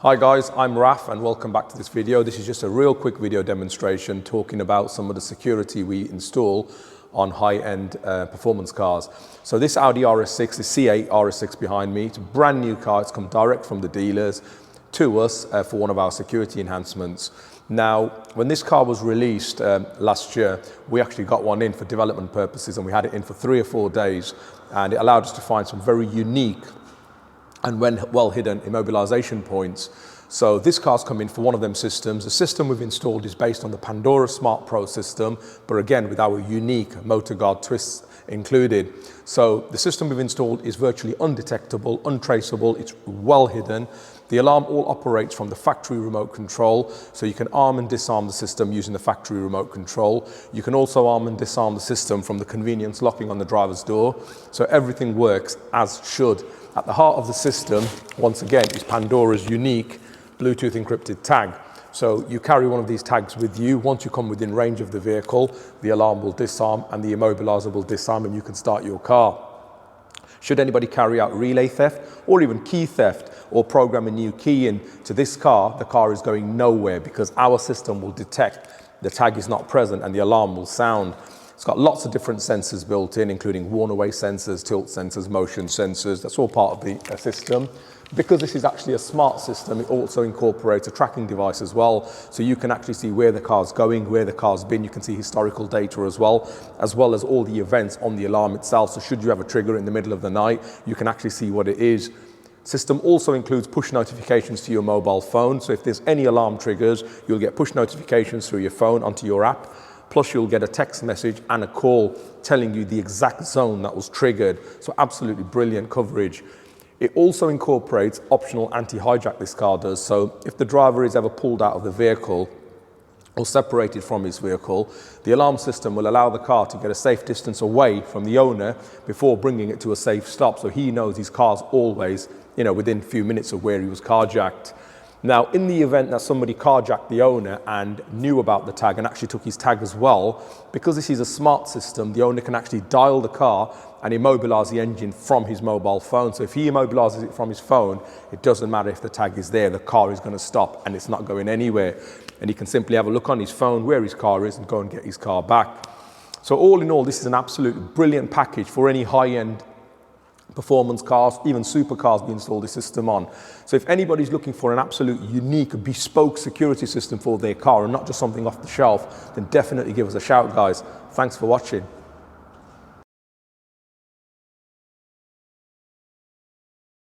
Hi guys, I'm Raf and welcome back to this video. This is just a real quick video demonstration talking about some of the security we install on high-end performance cars. So this Audi RS6, the C8 RS6 behind me, it's a brand new car. It's come direct from the dealers to us for one of our security enhancements. Now, when this car was released last year, we actually got one in for development purposes and we had it in for 3 or 4 days, and it allowed us to find some very unique and well hidden immobilization points. So this car's come in for one of them systems. The system we've installed is based on the Pandora Smart Pro system, but again with our unique Motorguard twists included. So the system we've installed is virtually undetectable, untraceable, it's well hidden. The alarm all operates from the factory remote control, so you can arm and disarm the system using the factory remote control. You can also arm and disarm the system from the convenience locking on the driver's door, so everything works as should. At the heart of the system, once again, is Pandora's unique Bluetooth encrypted tag. So you carry one of these tags with you. Once you come within range of the vehicle, the alarm will disarm and the immobilizer will disarm and you can start your car. Should anybody carry out relay theft or even key theft or program a new key into this car, the car is going nowhere because our system will detect the tag is not present and the alarm will sound. It's got lots of different sensors built in, including worn away sensors, tilt sensors, motion sensors. That's all part of the system. Because this is actually a smart system, it also incorporates a tracking device as well. So you can actually see where the car's going, where the car's been. You can see historical data as well as all the events on the alarm itself. So should you have a trigger in the middle of the night, you can actually see what it is. System also includes push notifications to your mobile phone. So if there's any alarm triggers, you'll get push notifications through your phone onto your app. Plus you'll get a text message and a call telling you the exact zone that was triggered. So absolutely brilliant coverage. It also incorporates optional anti-hijack, this car does. So if the driver is ever pulled out of the vehicle or separated from his vehicle, the alarm system will allow the car to get a safe distance away from the owner before bringing it to a safe stop. So he knows his car's always, within a few minutes of where he was carjacked. Now, in the event that somebody carjacked the owner and knew about the tag and actually took his tag as well, because this is a smart system, the owner can actually dial the car and immobilize the engine from his mobile phone. So if he immobilizes it from his phone, it doesn't matter if the tag is there, the car is going to stop and it's not going anywhere. And he can simply have a look on his phone where his car is and go and get his car back. So all in all, this is an absolutely brilliant package for any high-end performance cars, even supercars we install this system on. So if anybody's looking for an absolute unique bespoke security system for their car and not just something off the shelf, then definitely give us a shout, guys. Thanks for watching.